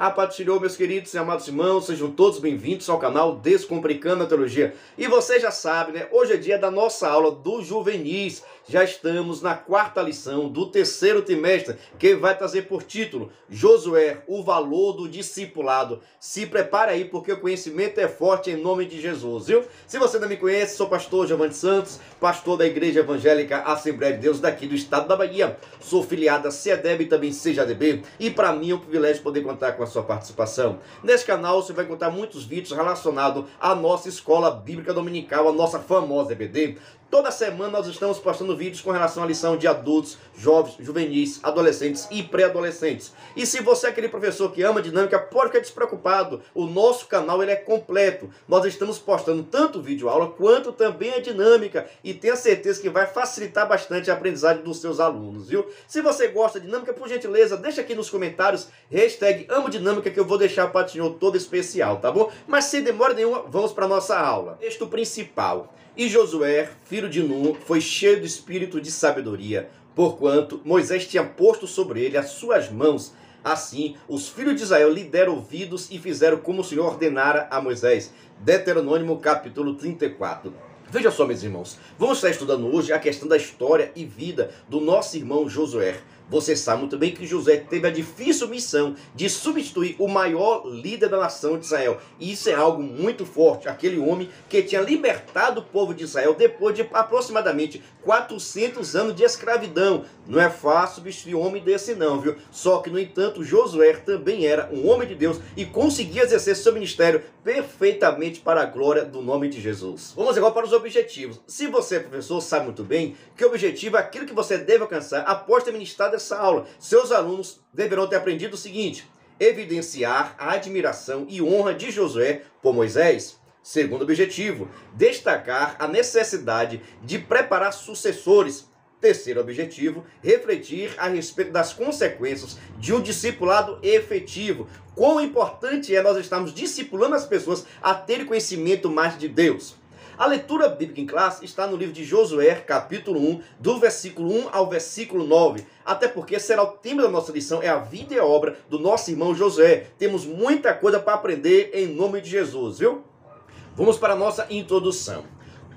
A paz do Senhor, meus queridos e amados irmãos, sejam todos bem-vindos ao canal Descomplicando a Teologia. E você já sabe, né? Hoje é dia da nossa aula do Juvenis. Já estamos na quarta lição do terceiro trimestre, que vai trazer por título Josué, o valor do discipulado. Se prepare aí, porque o conhecimento é forte em nome de Jesus, viu? Se você não me conhece, sou pastor Giovanni Santos, pastor da Igreja Evangélica Assembleia de Deus daqui do estado da Bahia. Sou filiado a CEDEB e também CJDB, e para mim é um privilégio poder contar com a sua participação. Neste canal você vai encontrar muitos vídeos relacionados à nossa escola bíblica dominical, a nossa famosa EBD. Toda semana nós estamos postando vídeos com relação à lição de adultos, jovens, juvenis, adolescentes e pré-adolescentes. E se você é aquele professor que ama dinâmica, pode ficar despreocupado. O nosso canal ele é completo. Nós estamos postando tanto vídeo aula quanto também a dinâmica. E tenha certeza que vai facilitar bastante a aprendizagem dos seus alunos, viu? Se você gosta de dinâmica, por gentileza, deixa aqui nos comentários #AmoDinâmica, que eu vou deixar para o senhor todo especial, tá bom? Mas sem demora nenhuma, vamos para a nossa aula. Texto principal. E Josué, filho de Nun, foi cheio do espírito de sabedoria, porquanto Moisés tinha posto sobre ele as suas mãos. Assim, os filhos de Israel lhe deram ouvidos e fizeram como o Senhor ordenara a Moisés. Deuteronômio capítulo 34. Veja só, meus irmãos, vamos estar estudando hoje a questão da história e vida do nosso irmão Josué. Você sabe muito bem que Josué teve a difícil missão de substituir o maior líder da nação de Israel. E isso é algo muito forte. Aquele homem que tinha libertado o povo de Israel depois de aproximadamente 400 anos de escravidão. Não é fácil substituir um homem desse não, viu? Só que, no entanto, Josué também era um homem de Deus e conseguia exercer seu ministério perfeitamente para a glória do nome de Jesus. Vamos agora para os objetivos. Se você, professor, sabe muito bem que o objetivo é aquilo que você deve alcançar após ter ministrado essa aula. Seus alunos deverão ter aprendido o seguinte: evidenciar a admiração e honra de Josué por Moisés. Segundo objetivo, destacar a necessidade de preparar sucessores. Terceiro objetivo, refletir a respeito das consequências de um discipulado efetivo. Quão importante é nós estarmos discipulando as pessoas a terem conhecimento mais de Deus. A leitura bíblica em classe está no livro de Josué, capítulo 1, do versículo 1 ao versículo 9. Até porque será o tema da nossa lição, é a vida e a obra do nosso irmão Josué. Temos muita coisa para aprender em nome de Jesus, viu? Vamos para a nossa introdução.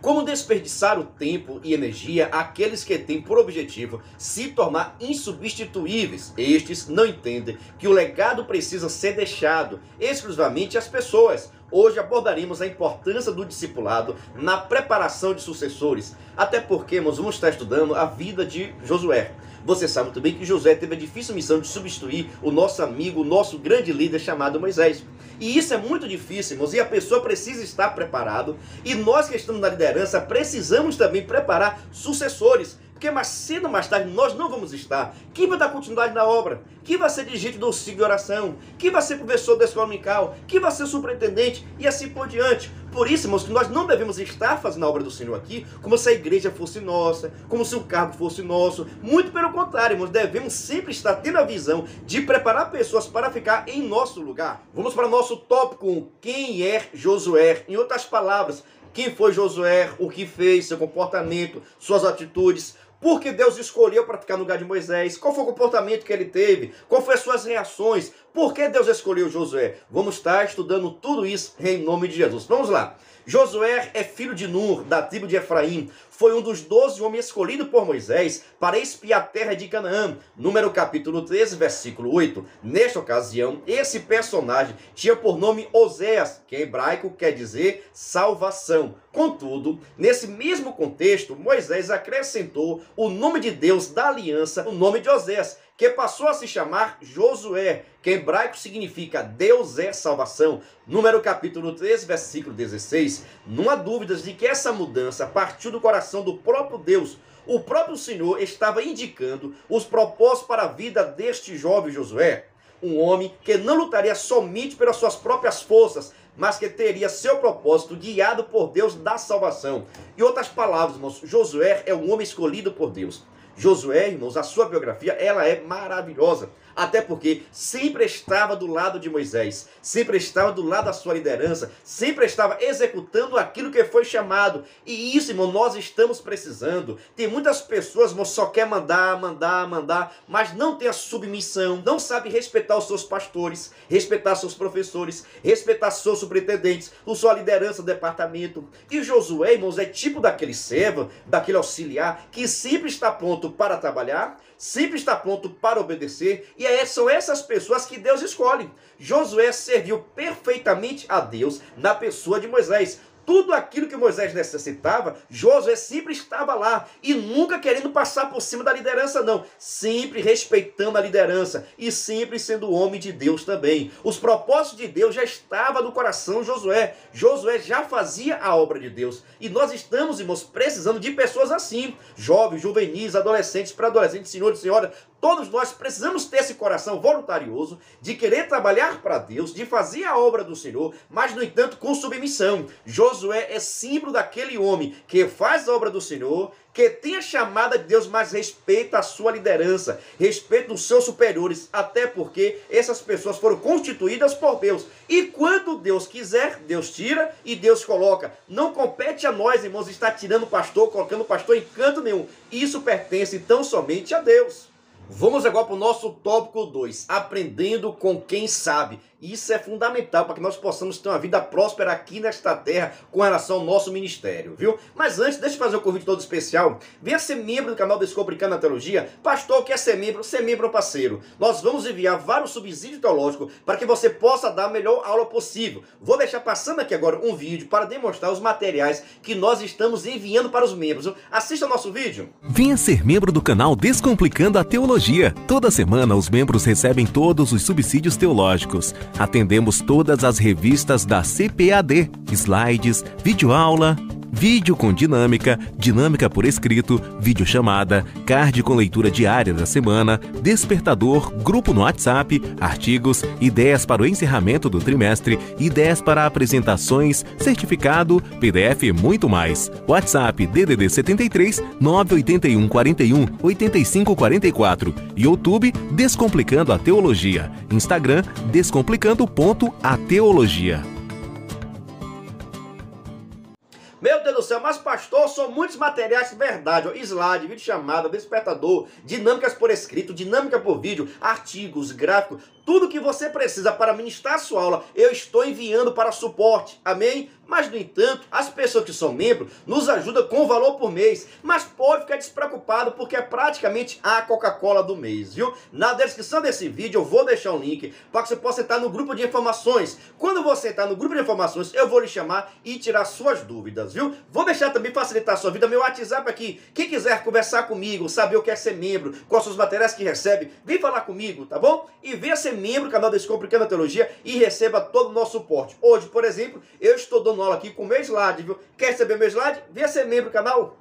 Como desperdiçar o tempo e energia àqueles que têm por objetivo se tornar insubstituíveis? Estes não entendem que o legado precisa ser deixado exclusivamente às pessoas. Hoje abordaremos a importância do discipulado na preparação de sucessores. Até porque nós vamos estar estudando a vida de Josué. Você sabe muito bem que Josué teve a difícil missão de substituir o nosso amigo, o nosso grande líder chamado Moisés. E isso é muito difícil, irmãos, e a pessoa precisa estar preparado. E nós que estamos na liderança precisamos também preparar sucessores. Porque mais cedo ou mais tarde nós não vamos estar. Quem vai dar continuidade na obra? Quem vai ser dirigente do auxílio de oração? Quem vai ser professor da escola dominical? Quem vai ser superintendente? E assim por diante. Por isso, irmãos, que nós não devemos estar fazendo a obra do Senhor aqui como se a igreja fosse nossa, como se o cargo fosse nosso. Muito pelo contrário, irmãos, devemos sempre estar tendo a visão de preparar pessoas para ficar em nosso lugar. Vamos para o nosso tópico 1. Quem é Josué? Em outras palavras, quem foi Josué? O que fez? Seu comportamento? Suas atitudes? Por que Deus escolheu para ficar no lugar de Moisés? Qual foi o comportamento que ele teve? Qual foram as suas reações? Por que Deus escolheu Josué? Vamos estar estudando tudo isso em nome de Jesus. Vamos lá. Josué é filho de Nun, da tribo de Efraim. Foi um dos 12 homens escolhidos por Moisés para espiar a terra de Canaã. Número capítulo 13, versículo 8. Nesta ocasião, esse personagem tinha por nome Oséias, que em hebraico quer dizer salvação. Contudo, nesse mesmo contexto, Moisés acrescentou o nome de Deus da aliança, o nome de Oséias, que passou a se chamar Josué, que em hebraico significa Deus é salvação. Número capítulo 13, versículo 16. Não há dúvidas de que essa mudança partiu do coração do próprio Deus. O próprio Senhor estava indicando os propósitos para a vida deste jovem Josué. Um homem que não lutaria somente pelas suas próprias forças, mas que teria seu propósito guiado por Deus da salvação. Em outras palavras, irmãos, Josué é um homem escolhido por Deus. Josué, irmãos, a sua biografia, ela é maravilhosa. até porque sempre estava do lado de Moisés, sempre estava do lado da sua liderança, sempre estava executando aquilo que foi chamado. E isso, irmão, nós estamos precisando. Tem muitas pessoas, irmão, só quer mandar, mas não tem a submissão, não sabe respeitar os seus pastores, respeitar seus professores, respeitar seus superintendentes, a sua liderança do departamento. E Josué, irmãos, é tipo daquele servo, daquele auxiliar, que sempre está pronto para trabalhar, sempre está pronto para obedecer, e são essas pessoas que Deus escolhe. Josué serviu perfeitamente a Deus na pessoa de Moisés. Tudo aquilo que Moisés necessitava, Josué sempre estava lá, e nunca querendo passar por cima da liderança, não. Sempre respeitando a liderança, e sempre sendo homem de Deus também. Os propósitos de Deus já estavam no coração de Josué. Josué já fazia a obra de Deus. E nós estamos, irmãos, precisando de pessoas assim. Jovens, juvenis, adolescentes, pré-adolescentes, senhores e senhoras. Todos nós precisamos ter esse coração voluntarioso de querer trabalhar para Deus, de fazer a obra do Senhor, mas, no entanto, com submissão. Josué é símbolo daquele homem que faz a obra do Senhor, que tem a chamada de Deus, mas respeita a sua liderança, respeita os seus superiores, até porque essas pessoas foram constituídas por Deus. E quando Deus quiser, Deus tira e Deus coloca. Não compete a nós, irmãos, estar tirando o pastor, colocando o pastor em canto nenhum. Isso pertence tão somente a Deus. Vamos agora para o nosso tópico 2, aprendendo com quem sabe. Isso é fundamental para que nós possamos ter uma vida próspera aqui nesta terra com relação ao nosso ministério, viu? Mas antes, deixa eu fazer um convite todo especial. Venha ser membro do canal Descomplicando a Teologia. Pastor, quer ser membro parceiro. Nós vamos enviar vários subsídios teológicos para que você possa dar a melhor aula possível. Vou deixar passando aqui agora um vídeo para demonstrar os materiais que nós estamos enviando para os membros. Assista nosso vídeo. Venha ser membro do canal Descomplicando a Teologia. Toda semana os membros recebem todos os subsídios teológicos. Atendemos todas as revistas da CPAD, slides, videoaula, vídeo com dinâmica, dinâmica por escrito, videochamada, card com leitura diária da semana, despertador, grupo no WhatsApp, artigos, ideias para o encerramento do trimestre, ideias para apresentações, certificado, PDF e muito mais. WhatsApp DDD 73 981 41 85 44. YouTube Descomplicando a Teologia. Instagram descomplicando.ateologia. Meu Deus do céu, mas pastor, são muitos materiais de verdade, ó, slide, vídeo chamada, despertador, dinâmicas por escrito, dinâmica por vídeo, artigos, gráficos, tudo que você precisa para ministrar a sua aula, eu estou enviando para suporte, amém? Mas, no entanto, as pessoas que são membros nos ajudam com valor por mês, mas pode ficar despreocupado porque é praticamente a Coca-Cola do mês, viu? Na descrição desse vídeo eu vou deixar um link para que você possa entrar no grupo de informações. Quando você entrar no grupo de informações, eu vou lhe chamar e tirar suas dúvidas, viu? Vou deixar também facilitar a sua vida, meu WhatsApp aqui. Quem quiser conversar comigo, saber o que é ser membro, quais são os materiais que recebe, vem falar comigo, tá bom? E venha ser membro do canal Descomplicando a Teologia e receba todo o nosso suporte. Hoje, por exemplo, eu estou dando aula aqui com o meu slide, viu? Quer receber meu slide? Venha ser membro do canal.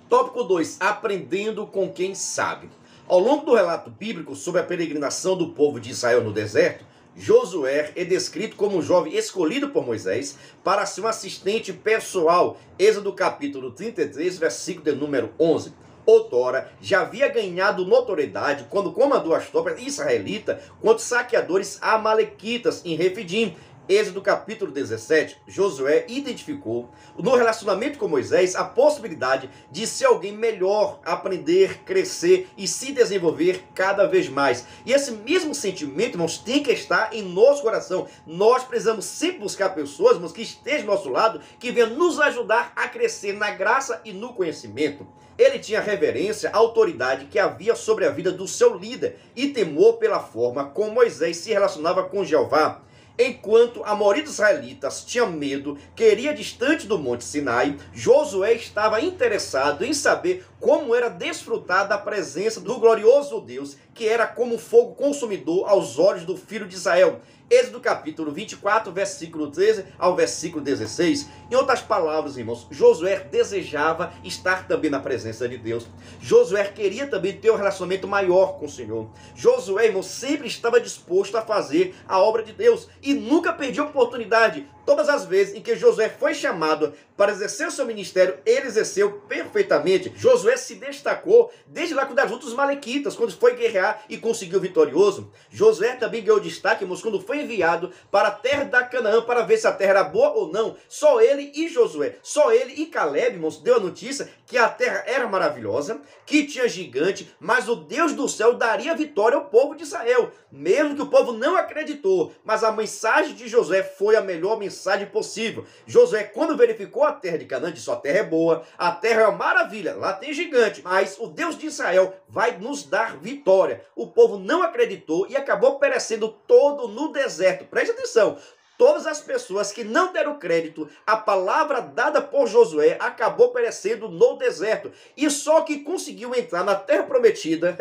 Tópico 2, aprendendo com quem sabe. Ao longo do relato bíblico sobre a peregrinação do povo de Israel no deserto, Josué é descrito como um jovem escolhido por Moisés para ser um assistente pessoal. Êxodo capítulo 33, versículo de número 11. Outrora, já havia ganhado notoriedade quando comandou as tropas israelitas contra os saqueadores amalequitas em Refidim. Êxodo capítulo 17, Josué identificou no relacionamento com Moisés a possibilidade de ser alguém melhor, aprender, crescer e se desenvolver cada vez mais. E esse mesmo sentimento, irmãos, tem que estar em nosso coração. Nós precisamos sempre buscar pessoas, irmãos, que estejam ao nosso lado, que venham nos ajudar a crescer na graça e no conhecimento. Ele tinha reverência à autoridade que havia sobre a vida do seu líder e temor pela forma como Moisés se relacionava com Jeová. Enquanto a maioria dos israelitas tinha medo, queria distante do Monte Sinai, Josué estava interessado em saber como era desfrutar da presença do glorioso Deus, que era como um fogo consumidor aos olhos do filho de Israel. Êxodo capítulo 24, versículo 13 ao versículo 16. Em outras palavras, irmãos, Josué desejava estar também na presença de Deus. Josué queria também ter um relacionamento maior com o Senhor. Josué, irmão, sempre estava disposto a fazer a obra de Deus e nunca perdia a oportunidade. Todas as vezes em que Josué foi chamado para exercer o seu ministério, ele exerceu perfeitamente. Josué se destacou desde lá das lutas malequitas, quando foi guerrear e conseguiu vitorioso. Josué também ganhou destaque, irmãos, quando foi enviado para a terra da Canaã para ver se a terra era boa ou não. Só ele e Josué, só ele e Caleb, irmãos, deu a notícia que a terra era maravilhosa, que tinha gigante, mas o Deus do céu daria vitória ao povo de Israel, mesmo que o povo não acreditou. Mas a mensagem de Josué foi a melhor mensagem possível. Josué, quando verificou a terra de Canaã, disse: a terra é boa, a terra é uma maravilha, lá tem gigante, mas o Deus de Israel vai nos dar vitória. O povo não acreditou e acabou perecendo todo no deserto. Preste atenção. Todas as pessoas que não deram crédito à palavra dada por Josué acabou perecendo no deserto. E só que conseguiu entrar na terra prometida,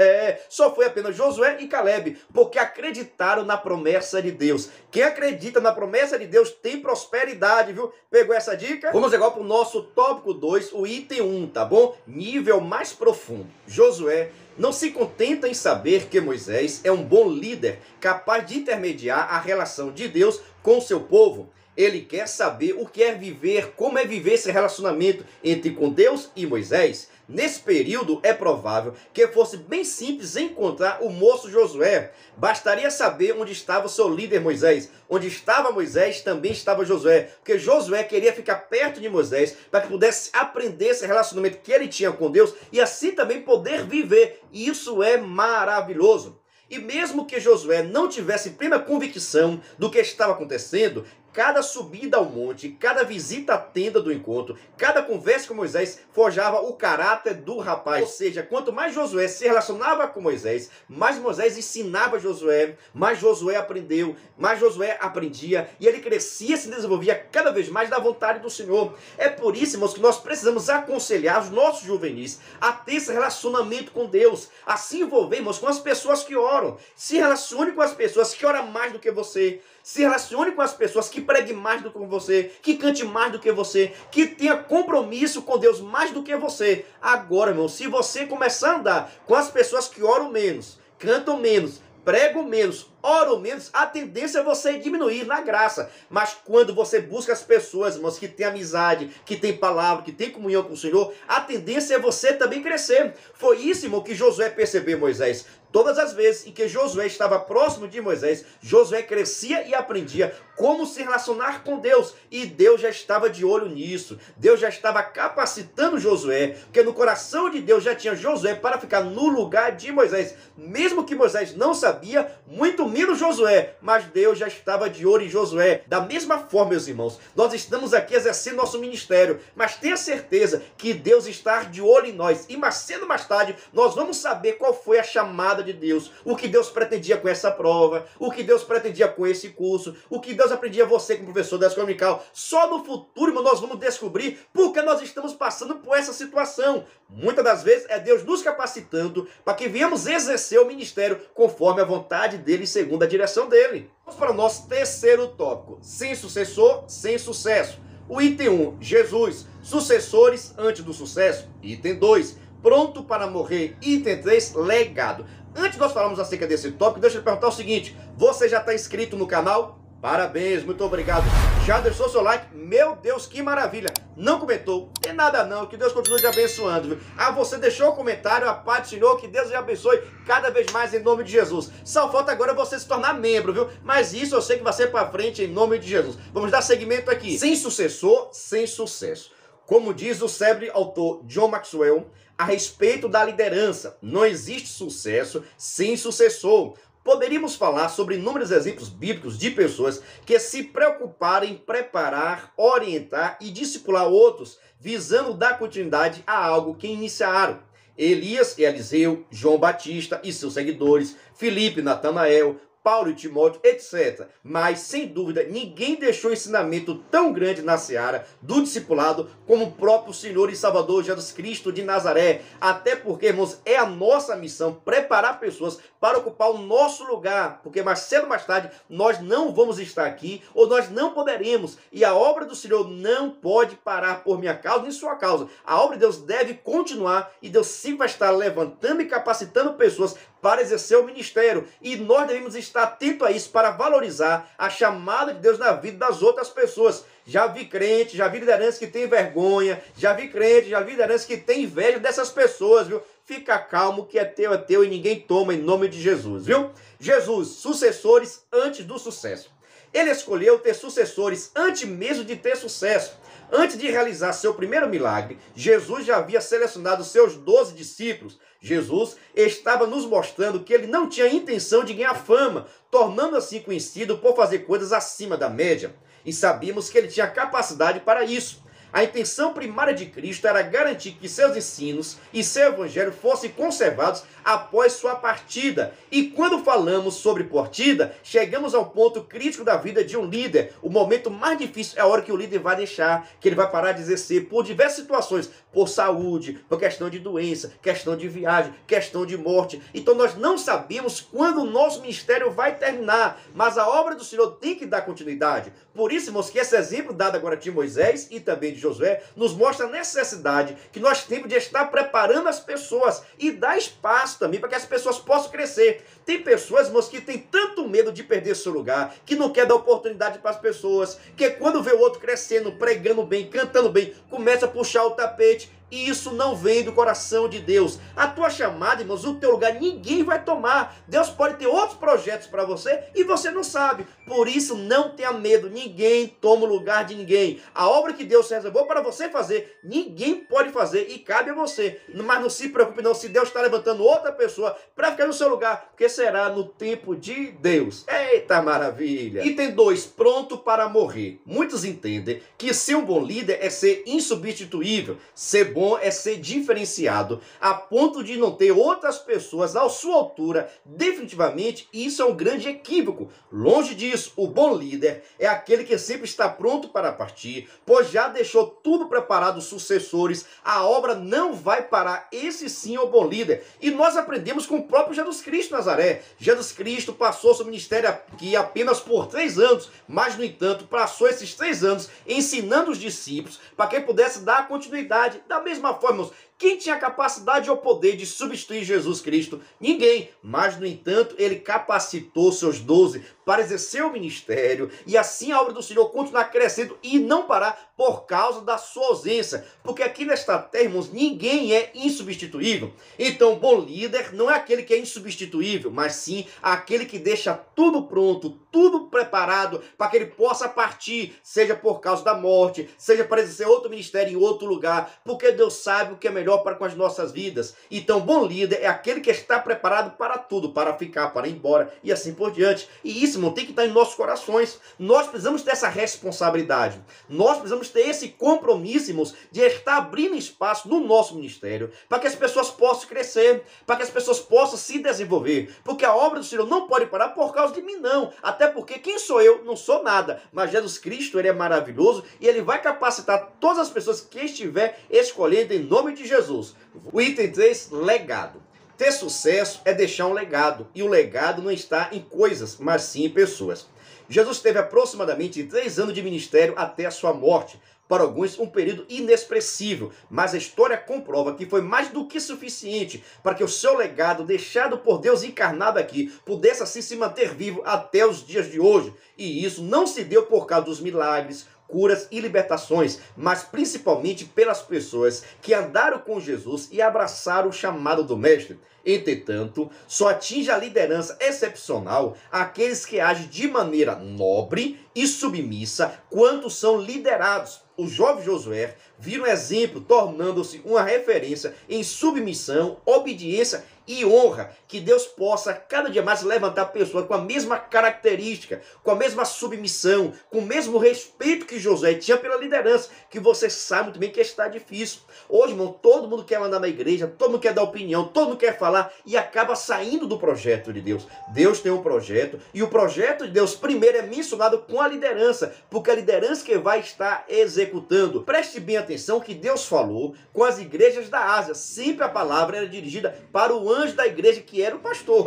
só foi apenas Josué e Caleb, porque acreditaram na promessa de Deus. Quem acredita na promessa de Deus tem prosperidade, viu? Pegou essa dica? Vamos agora para o nosso tópico 2, o item 1, tá bom? Nível mais profundo. Josué não se contenta em saber que Moisés é um bom líder, capaz de intermediar a relação de Deus com o seu povo. Ele quer saber o que é viver, como é viver esse relacionamento entre com Deus e Moisés. Nesse período, é provável que fosse bem simples encontrar o moço Josué. Bastaria saber onde estava o seu líder Moisés. Onde estava Moisés, também estava Josué. Porque Josué queria ficar perto de Moisés para que pudesse aprender esse relacionamento que ele tinha com Deus e assim também poder viver. E isso é maravilhoso. E mesmo que Josué não tivesse plena convicção do que estava acontecendo, cada subida ao monte, cada visita à tenda do encontro, cada conversa com Moisés forjava o caráter do rapaz. Ou seja, quanto mais Josué se relacionava com Moisés, mais Moisés ensinava Josué, mais Josué aprendeu, mais Josué aprendia e ele crescia e se desenvolvia cada vez mais da vontade do Senhor. É por isso, irmãos, que nós precisamos aconselhar os nossos juvenis a ter esse relacionamento com Deus, a se envolver, irmãos, com as pessoas que oram. Se relacione com as pessoas que oram mais do que você. Se relacione com as pessoas que preguem mais do que você, que cante mais do que você, que tenha compromisso com Deus mais do que você. Agora, irmão, se você começar a andar com as pessoas que oram menos, cantam menos, pregam menos, oram menos, a tendência é você diminuir na graça. Mas quando você busca as pessoas, irmãos, que têm amizade, que têm palavra, que têm comunhão com o Senhor, a tendência é você também crescer. Foi isso, irmão, que Josué percebeu em Moisés. Todas as vezes em que Josué estava próximo de Moisés, Josué crescia e aprendia como se relacionar com Deus. E Deus já estava de olho nisso. Deus já estava capacitando Josué, porque no coração de Deus já tinha Josué para ficar no lugar de Moisés. Mesmo que Moisés não sabia, muito menos Josué, mas Deus já estava de olho em Josué. Da mesma forma, meus irmãos, nós estamos aqui exercendo nosso ministério, mas tenha certeza que Deus está de olho em nós. E mais cedo ou mais tarde, nós vamos saber qual foi a chamada de Deus, o que Deus pretendia com essa prova, o que Deus pretendia com esse curso, o que Deus aprendia você como professor da escola dominical. Só no futuro, irmão, nós vamos descobrir porque nós estamos passando por essa situação. Muitas das vezes é Deus nos capacitando para que venhamos exercer o ministério conforme a vontade dele e segundo a direção dele. Vamos para o nosso terceiro tópico: sem sucessor, sem sucesso. O item 1, Jesus, sucessores antes do sucesso. Item 2, pronto para morrer. Item 3, legado. Antes de nós falarmos acerca desse tópico, deixa eu perguntar o seguinte: você já está inscrito no canal? Parabéns, muito obrigado. Já deixou seu like? Meu Deus, que maravilha. Não comentou? Tem nada não, que Deus continue te abençoando, viu? Ah, você deixou o comentário, a paz do Senhor, que Deus te abençoe cada vez mais em nome de Jesus. Só falta agora você se tornar membro, viu? Mas isso eu sei que vai ser para frente em nome de Jesus. Vamos dar seguimento aqui. Sem sucessor, sem sucesso. Como diz o célebre autor John Maxwell, a respeito da liderança, não existe sucesso sem sucessor. Poderíamos falar sobre inúmeros exemplos bíblicos de pessoas que se preocuparam em preparar, orientar e discipular outros, visando dar continuidade a algo que iniciaram. Elias e Eliseu, João Batista e seus seguidores, Filipe, Natanael, Paulo e Timóteo, etc. Mas, sem dúvida, ninguém deixou ensinamento tão grande na seara do discipulado como o próprio Senhor e Salvador Jesus Cristo de Nazaré. Até porque, irmãos, é a nossa missão preparar pessoas para ocupar o nosso lugar. Porque mais cedo ou mais tarde, nós não vamos estar aqui ou nós não poderemos. E a obra do Senhor não pode parar por minha causa nem sua causa. A obra de Deus deve continuar e Deus sim vai estar levantando e capacitando pessoas para exercer o ministério. E nós devemos estar estar atento a isso para valorizar a chamada de Deus na vida das outras pessoas. Já vi crente, já vi liderança que tem vergonha, já vi crente, já vi liderança que tem inveja dessas pessoas, viu? Fica calmo que é teu e ninguém toma em nome de Jesus, viu? Jesus, sucessores antes do sucesso. Ele escolheu ter sucessores antes mesmo de ter sucesso. Antes de realizar seu primeiro milagre, Jesus já havia selecionado seus 12 discípulos. Jesus estava nos mostrando que ele não tinha intenção de ganhar fama, tornando assim conhecido por fazer coisas acima da média. E sabíamos que ele tinha capacidade para isso. A intenção primária de Cristo era garantir que seus ensinos e seu evangelho fossem conservados após sua partida. E quando falamos sobre partida, chegamos ao ponto crítico da vida de um líder. O momento mais difícil é a hora que o líder vai deixar, que ele vai parar de exercer por diversas situações, por saúde, por questão de doença, questão de viagem, questão de morte. Então nós não sabemos quando o nosso ministério vai terminar, mas a obra do Senhor tem que dar continuidade. Por isso, irmãos, que esse exemplo dado agora de Moisés e também de Josué nos mostra a necessidade que nós temos de estar preparando as pessoas e dar espaço também para que as pessoas possam crescer. Tem pessoas, irmãos, que têm tanto medo de perder seu lugar, que não quer dar oportunidade para as pessoas, que quando vê o outro crescendo, pregando bem, cantando bem, começa a puxar o tapete. E isso não vem do coração de Deus. A tua chamada, irmãos, o teu lugar ninguém vai tomar. Deus pode ter outros projetos para você e você não sabe. Por isso, não tenha medo. Ninguém toma o lugar de ninguém. A obra que Deus reservou para você fazer, ninguém pode fazer e cabe a você. Mas não se preocupe não, se Deus está levantando outra pessoa para ficar no seu lugar, porque será no tempo de Deus. Eita maravilha! Item 2, pronto para morrer. Muitos entendem que ser um bom líder é ser insubstituível, ser bom é ser diferenciado, a ponto de não ter outras pessoas à sua altura. Definitivamente, isso é um grande equívoco. Longe disso, o bom líder é aquele que sempre está pronto para partir, pois já deixou tudo preparado, sucessores. A obra não vai parar. Esse sim é o bom líder. E nós aprendemos com o próprio Jesus Cristo Nazaré. Jesus Cristo passou seu ministério aqui apenas por 3 anos, mas, no entanto, passou esses 3 anos ensinando os discípulos para que pudesse dar continuidade. Da mesma forma, irmãos, quem tinha capacidade ou poder de substituir Jesus Cristo? Ninguém. Mas, no entanto, ele capacitou seus 12 para exercer o ministério e assim a obra do Senhor continuar crescendo e não parar por causa da sua ausência. Porque aqui nesta terra, irmãos, ninguém é insubstituível. Então, o bom líder não é aquele que é insubstituível, mas sim aquele que deixa tudo pronto, tudo preparado para que ele possa partir, seja por causa da morte, seja para exercer outro ministério em outro lugar, porque Deus sabe o que é melhor para com as nossas vidas. Então, bom líder é aquele que está preparado para tudo, para ficar, para ir embora e assim por diante. E isso, irmão, tem que estar em nossos corações. Nós precisamos ter essa responsabilidade. Nós precisamos ter esse compromisso, irmãos, de estar abrindo espaço no nosso ministério para que as pessoas possam crescer, para que as pessoas possam se desenvolver. Porque a obra do Senhor não pode parar por causa de mim, não. Até porque quem sou eu? Não sou nada. Mas Jesus Cristo, ele é maravilhoso e ele vai capacitar todas as pessoas que estiver escolhendo em nome de Jesus. O item 3, legado. Ter sucesso é deixar um legado. E o legado não está em coisas, mas sim em pessoas. Jesus teve aproximadamente 3 anos de ministério até a sua morte. Para alguns, um período inexpressível, mas a história comprova que foi mais do que suficiente para que o seu legado, deixado por Deus encarnado aqui, pudesse assim se manter vivo até os dias de hoje. E isso não se deu por causa dos milagres, curas e libertações, mas principalmente pelas pessoas que andaram com Jesus e abraçaram o chamado do Mestre. Entretanto, só atinge a liderança excepcional aqueles que agem de maneira nobre e submissa quando são liderados. O jovem Josué vira um exemplo, tornando-se uma referência em submissão, obediência e honra. Que Deus possa cada dia mais levantar pessoas com a mesma característica, com a mesma submissão, com o mesmo respeito que Josué tinha pela liderança, que você sabe muito bem que está difícil. Hoje, irmão, todo mundo quer mandar na igreja, todo mundo quer dar opinião, todo mundo quer falar e acaba saindo do projeto de Deus. Deus tem um projeto e o projeto de Deus primeiro é mencionado com a liderança, porque a liderança que vai estar executando executando. Preste bem atenção que Deus falou com as igrejas da Ásia. Sempre a palavra era dirigida para o anjo da igreja, que era o pastor.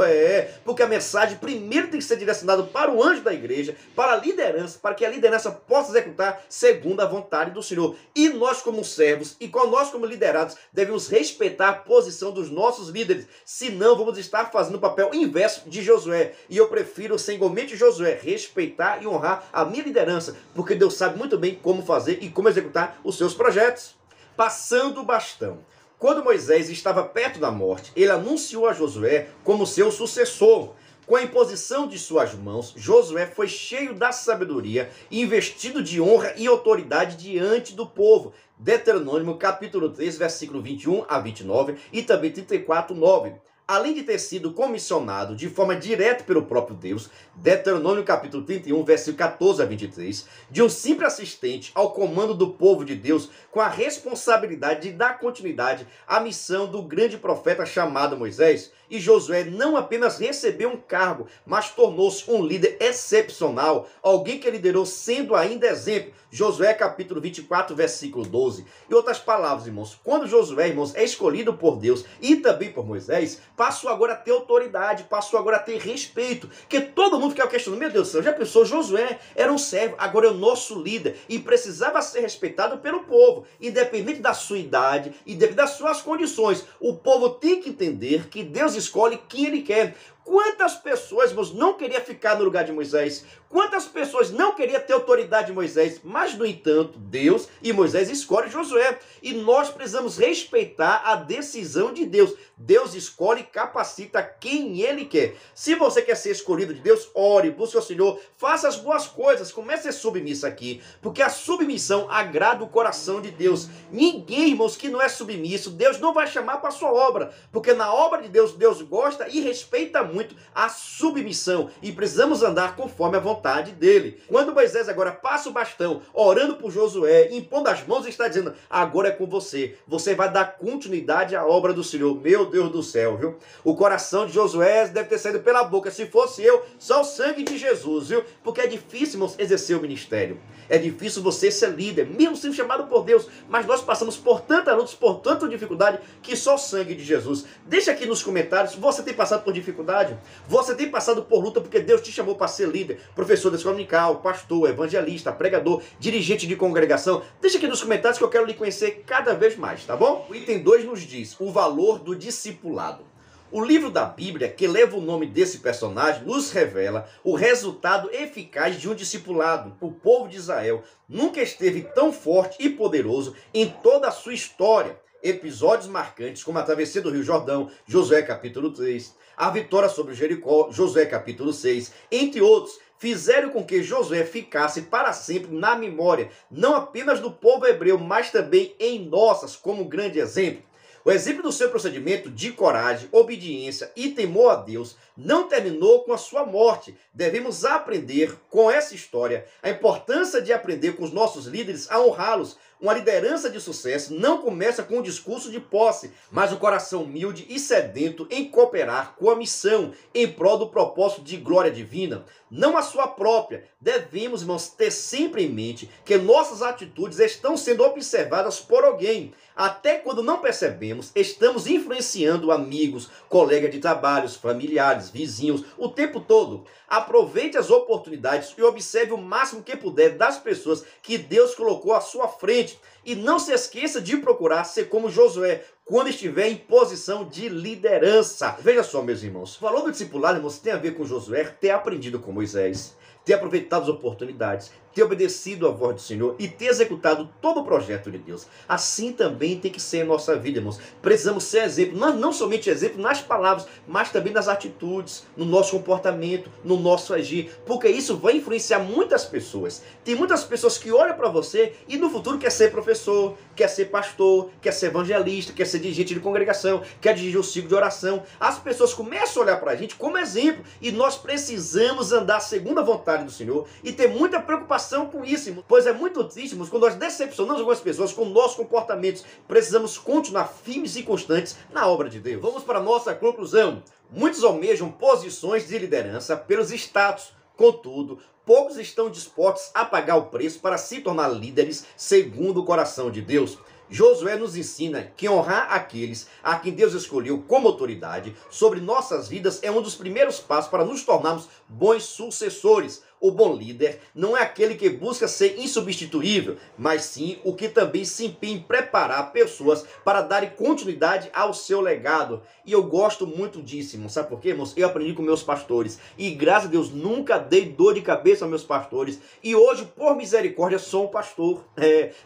Porque a mensagem primeiro tem que ser direcionada para o anjo da igreja, para a liderança, para que a liderança possa executar segundo a vontade do Senhor. E nós como servos e nós como liderados devemos respeitar a posição dos nossos líderes, senão vamos estar fazendo o papel inverso de Josué. E eu prefiro ser igualmente Josué, respeitar e honrar a minha liderança, porque Deus sabe muito bem como fazer e como executar os seus projetos. Passando o bastão. Quando Moisés estava perto da morte, ele anunciou a Josué como seu sucessor. Com a imposição de suas mãos, Josué foi cheio da sabedoria e investido de honra e autoridade diante do povo. Deuteronômio capítulo 3, versículo 21 a 29 e também 34, 9. Além de ter sido comissionado de forma direta pelo próprio Deus, Deuteronômio capítulo 31, versículo 14 a 23, de um simples assistente ao comando do povo de Deus, com a responsabilidade de dar continuidade à missão do grande profeta chamado Moisés. E Josué não apenas recebeu um cargo, mas tornou-se um líder excepcional, alguém que liderou sendo ainda exemplo. Josué capítulo 24, versículo 12. Em outras palavras, irmãos, quando Josué, irmãos, é escolhido por Deus e também por Moisés, passou agora a ter autoridade, passou agora a ter respeito, que todo mundo ficava questionando, meu Deus do céu, já pensou, Josué era um servo, agora é o nosso líder e precisava ser respeitado pelo povo, independente da sua idade, independente das suas condições. O povo tem que entender que Deus escolhe quem ele quer. Quantas pessoas, irmãos, não queriam ficar no lugar de Moisés? Quantas pessoas não queriam ter autoridade de Moisés? Mas, no entanto, Deus e Moisés escolhem Josué. E nós precisamos respeitar a decisão de Deus. Deus escolhe e capacita quem Ele quer. Se você quer ser escolhido de Deus, ore, busque o Senhor, faça as boas coisas, comece a ser submisso aqui, porque a submissão agrada o coração de Deus. Ninguém, irmãos, que não é submisso, Deus não vai chamar para a sua obra, porque na obra de Deus, Deus gosta e respeita muito a submissão, e precisamos andar conforme a vontade dele. Quando Moisés agora passa o bastão, orando por Josué, impondo as mãos, está dizendo, agora é com você, você vai dar continuidade à obra do Senhor. Meu Deus do céu, viu? O coração de Josué deve ter saído pela boca. Se fosse eu, só o sangue de Jesus, viu? Porque é difícil, irmãos, exercer o ministério. É difícil você ser líder, mesmo sendo chamado por Deus. Mas nós passamos por tanta luta, por tanta dificuldade, que só o sangue de Jesus. Deixa aqui nos comentários, você tem passado por dificuldade? Você tem passado por luta porque Deus te chamou para ser líder, professor da escola dominical, pastor, evangelista, pregador, dirigente de congregação? Deixa aqui nos comentários que eu quero lhe conhecer cada vez mais, tá bom? O item 2 nos diz o valor do discipulado. O livro da Bíblia, que leva o nome desse personagem, nos revela o resultado eficaz de um discipulado. O povo de Israel nunca esteve tão forte e poderoso em toda a sua história. Episódios marcantes como a travessia do Rio Jordão, Josué capítulo 3, a vitória sobre Jericó, Josué capítulo 6, entre outros, fizeram com que Josué ficasse para sempre na memória, não apenas do povo hebreu, mas também em nossas, como grande exemplo. O exemplo do seu procedimento de coragem, obediência e temor a Deus não terminou com a sua morte. Devemos aprender com essa história a importância de aprender com os nossos líderes a honrá-los. Uma liderança de sucesso não começa com um discurso de posse, mas um coração humilde e sedento em cooperar com a missão, em prol do propósito de glória divina, não a sua própria. Devemos, irmãos, ter sempre em mente que nossas atitudes estão sendo observadas por alguém. Até quando não percebemos, estamos influenciando amigos, colegas de trabalhos, familiares, vizinhos, o tempo todo. Aproveite as oportunidades e observe o máximo que puder das pessoas que Deus colocou à sua frente. E não se esqueça de procurar ser como Josué, quando estiver em posição de liderança. Veja só, meus irmãos, o valor do discipulado, irmãos, tem a ver com Josué ter aprendido com Moisés, ter aproveitado as oportunidades, ter obedecido à voz do Senhor e ter executado todo o projeto de Deus. Assim também tem que ser a nossa vida, irmãos. Precisamos ser exemplo, não somente exemplo nas palavras, mas também nas atitudes, no nosso comportamento, no nosso agir, porque isso vai influenciar muitas pessoas. Tem muitas pessoas que olham para você e no futuro quer ser professor, quer ser pastor, quer ser evangelista, quer ser dirigente de congregação, quer dirigir o ciclo de oração. As pessoas começam a olhar para a gente como exemplo e nós precisamos andar segundo a vontade do Senhor e ter muita preocupação com isso, pois é muito triste, quando nós decepcionamos algumas pessoas com nossos comportamentos. Precisamos continuar firmes e constantes na obra de Deus. Vamos para a nossa conclusão. Muitos almejam posições de liderança pelos status. Contudo, poucos estão dispostos a pagar o preço para se tornar líderes segundo o coração de Deus. Josué nos ensina que honrar aqueles a quem Deus escolheu como autoridade sobre nossas vidas é um dos primeiros passos para nos tornarmos bons sucessores. O bom líder não é aquele que busca ser insubstituível, mas sim o que também se empenha em preparar pessoas para darem continuidade ao seu legado. E eu gosto muito disso, irmão. Sabe por quê, irmãos? Eu aprendi com meus pastores e, graças a Deus, nunca dei dor de cabeça aos meus pastores. E hoje, por misericórdia, sou um pastor.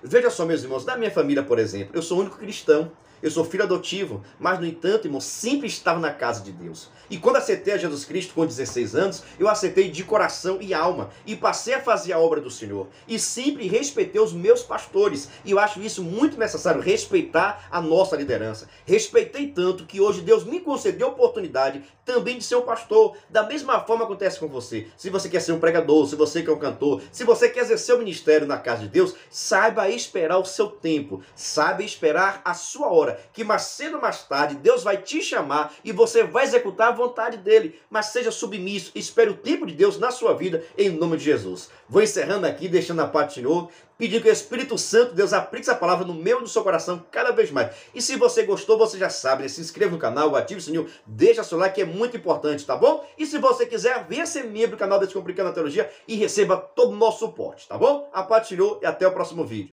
Veja só, meus irmãos, da minha família, por exemplo, eu sou o único cristão. Eu sou filho adotivo, mas, no entanto, irmão, sempre estava na casa de Deus. E quando aceitei a Jesus Cristo com 16 anos, eu aceitei de coração e alma e passei a fazer a obra do Senhor. E sempre respeitei os meus pastores. E eu acho isso muito necessário, respeitar a nossa liderança. Respeitei tanto que hoje Deus me concedeu a oportunidade também de ser um pastor. Da mesma forma acontece com você. Se você quer ser um pregador, se você quer um cantor, se você quer exercer o ministério na casa de Deus, saiba esperar o seu tempo. Saiba esperar a sua hora. Que mais cedo ou mais tarde Deus vai te chamar e você vai executar a vontade dele. Mas seja submisso, espere o tempo de Deus na sua vida, em nome de Jesus. Vou encerrando aqui, deixando a paz do Senhor, pedindo que o Espírito Santo, Deus, aplique essa palavra no meu e no seu coração cada vez mais. E se você gostou, você já sabe, né? Se inscreva no canal, ative o sininho, deixa seu like, que é muito importante, tá bom? E se você quiser, venha ser membro do canal Descomplicando a Teologia e receba todo o nosso suporte, tá bom? A paz do Senhor e até o próximo vídeo.